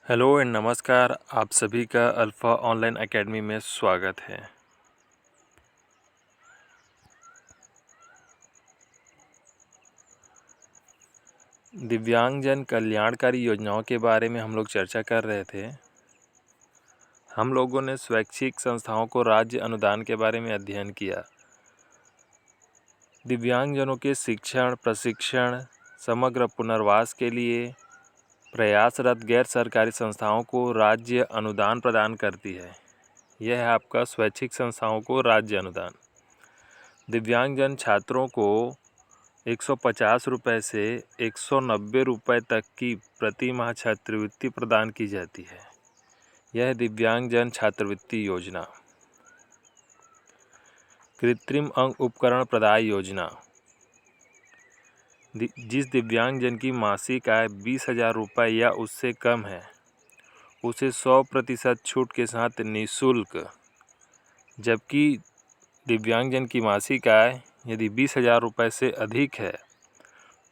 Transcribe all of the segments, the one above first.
Hello and नमस्कार। आप सभी का अल्फ़ा ऑनलाइन एकेडमी में स्वागत है। दिव्यांगजन कल्याणकारी योजनाओं के बारे में हम लोग चर्चा कर रहे थे। हम लोगों ने स्वैच्छिक संस्थाओं को राज्य अनुदान के बारे में अध्ययन किया। दिव्यांगजनों के शिक्षण, प्रशिक्षण, समग्र पुनर्वास के लिए प्रयासरत गैर सरकारी संस्थाओं को राज्य अनुदान प्रदान करती है। यह है आपका स्वैच्छिक संस्थाओं को राज्य अनुदान। दिव्यांगजन छात्रों को 150 रुपये से 190 रुपये तक की प्रति माह छात्रवृत्ति प्रदान की जाती है। यह दिव्यांगजन छात्रवृत्ति योजना। कृत्रिम अंग उपकरण प्रदाय योजना। जिस दिव्यांगजन की मासिक आय 20,000 रुपये या उससे कम है उसे 100% छूट के साथ निःशुल्क, जबकि दिव्यांगजन की मासिक आय यदि 20,000 रुपये से अधिक है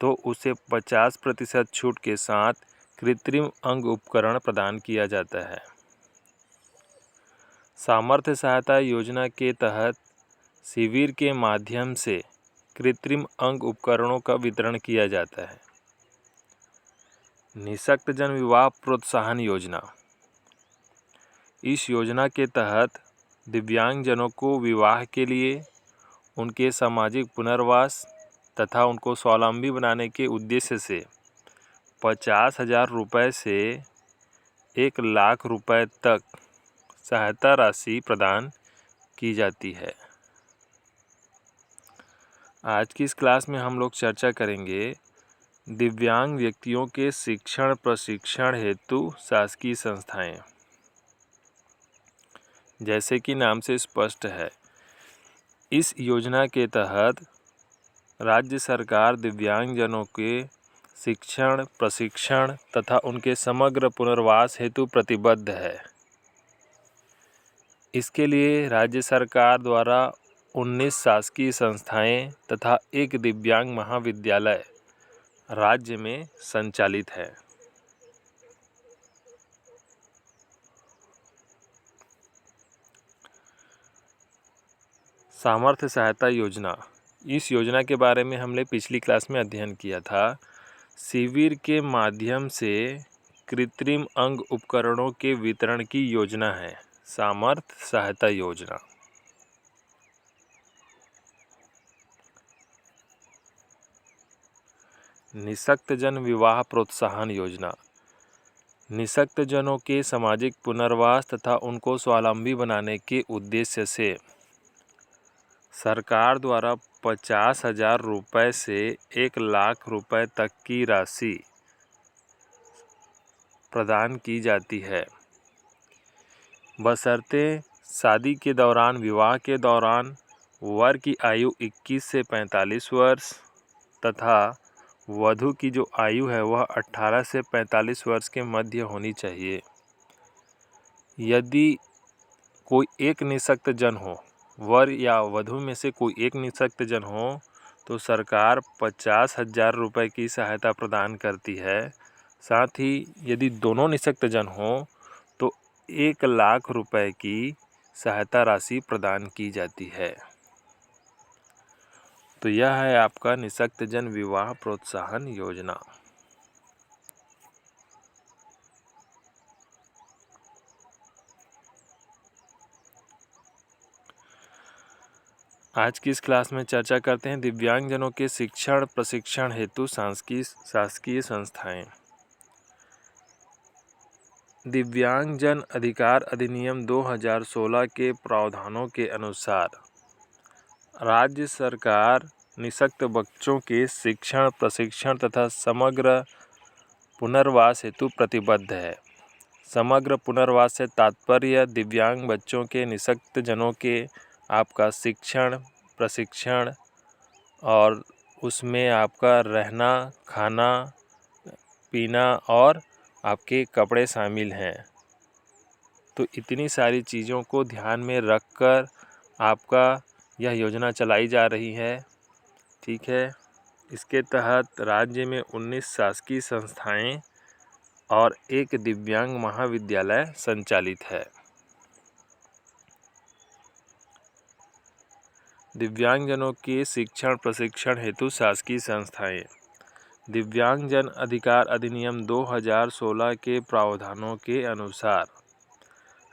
तो उसे 50% छूट के साथ कृत्रिम अंग उपकरण प्रदान किया जाता है। सामर्थ्य सहायता योजना के तहत शिविर के माध्यम से कृत्रिम अंग उपकरणों का वितरण किया जाता है। निःशक्तजन विवाह प्रोत्साहन योजना। इस योजना के तहत दिव्यांगजनों को विवाह के लिए, उनके सामाजिक पुनर्वास तथा उनको स्वावलंबी बनाने के उद्देश्य से 50,000 रुपये से 1,00,000 रुपये तक सहायता राशि प्रदान की जाती है। आज की इस क्लास में हम लोग चर्चा करेंगे दिव्यांग व्यक्तियों के शिक्षण प्रशिक्षण हेतु शासकीय संस्थाएं। जैसे कि नाम से स्पष्ट है, इस योजना के तहत राज्य सरकार दिव्यांगजनों के शिक्षण, प्रशिक्षण तथा उनके समग्र पुनर्वास हेतु प्रतिबद्ध है। इसके लिए राज्य सरकार द्वारा 19 शासकीय संस्थाएं तथा एक दिव्यांग महाविद्यालय राज्य में संचालित है। सामर्थ्य सहायता योजना। इस योजना के बारे में हमने पिछली क्लास में अध्ययन किया था। शिविर के माध्यम से कृत्रिम अंग उपकरणों के वितरण की योजना है सामर्थ्य सहायता योजना। निःशक्तजन विवाह प्रोत्साहन योजना। निःशक्तजनों के सामाजिक पुनर्वास तथा उनको स्वावलंबी बनाने के उद्देश्य से सरकार द्वारा 50,000 रुपये से 1,00,000 रुपये तक की राशि प्रदान की जाती है, बशर्ते शादी के दौरान, विवाह के दौरान वर की आयु 21 से 45 वर्ष तथा वधू की जो आयु है वह 18 से 45 वर्ष के मध्य होनी चाहिए। यदि कोई एक निःशक्तजन हो, वर या वधू में से कोई एक निःशक्तजन हो, तो सरकार 50,000 रुपये की सहायता प्रदान करती है। साथ ही यदि दोनों निःशक्तजन हो तो 1,00,000 रुपये की सहायता राशि प्रदान की जाती है। तो यह है आपका निःशक्तजन विवाह प्रोत्साहन योजना। आज की इस क्लास में चर्चा करते हैं दिव्यांगजनों के शिक्षण प्रशिक्षण हेतु शासकीय संस्थाएं। दिव्यांगजन अधिकार अधिनियम 2016 के प्रावधानों के अनुसार राज्य सरकार निःशक्त बच्चों के शिक्षण प्रशिक्षण तथा समग्र पुनर्वास हेतु प्रतिबद्ध है। समग्र पुनर्वास से तात्पर्य दिव्यांग बच्चों के निःशक्तजनों के आपका शिक्षण प्रशिक्षण और उसमें आपका रहना, खाना, पीना और आपके कपड़े शामिल हैं। तो इतनी सारी चीज़ों को ध्यान में रखकर आपका यह योजना चलाई जा रही है। ठीक है। इसके तहत राज्य में 19 शासकीय संस्थाएं और एक दिव्यांग महाविद्यालय संचालित है। दिव्यांगजनों के शिक्षण प्रशिक्षण हेतु शासकीय संस्थाएं। दिव्यांगजन अधिकार अधिनियम 2016 के प्रावधानों के अनुसार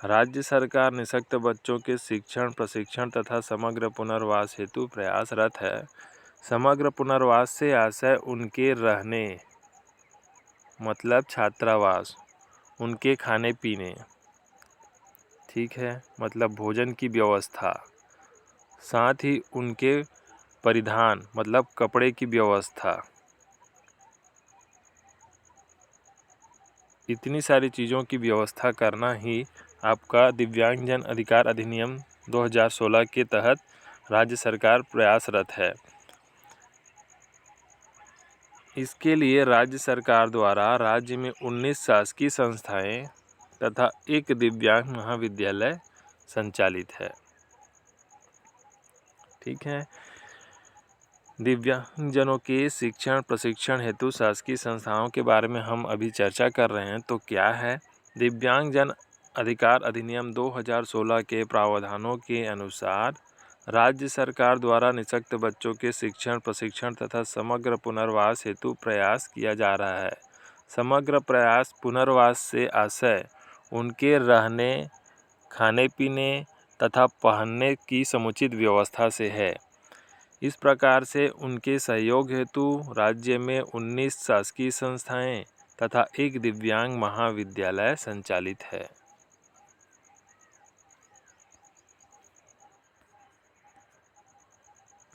राज्य सरकार निःशक्त बच्चों के शिक्षण प्रशिक्षण तथा समग्र पुनर्वास हेतु प्रयासरत है। समग्र पुनर्वास से आशय उनके रहने मतलब छात्रावास, उनके खाने पीने, ठीक है, मतलब भोजन की व्यवस्था, साथ ही उनके परिधान मतलब कपड़े की व्यवस्था, इतनी सारी चीज़ों की व्यवस्था करना ही आपका दिव्यांगजन अधिकार अधिनियम 2016 के तहत राज्य सरकार प्रयासरत है। इसके लिए राज्य सरकार द्वारा राज्य में 19 शासकीय संस्थाएं तथा एक दिव्यांग महाविद्यालय संचालित है। ठीक है, दिव्यांगजनों के शिक्षण प्रशिक्षण हेतु शासकीय संस्थाओं के बारे में हम अभी चर्चा कर रहे हैं। तो क्या है? दिव्यांगजन अधिकार अधिनियम 2016 के प्रावधानों के अनुसार राज्य सरकार द्वारा निःशक्त बच्चों के शिक्षण प्रशिक्षण तथा समग्र पुनर्वास हेतु प्रयास किया जा रहा है। समग्र प्रयास पुनर्वास से आशय उनके रहने, खाने पीने तथा पहनने की समुचित व्यवस्था से है। इस प्रकार से उनके सहयोग हेतु राज्य में 19 शासकीय संस्थाएं तथा एक दिव्यांग महाविद्यालय संचालित है।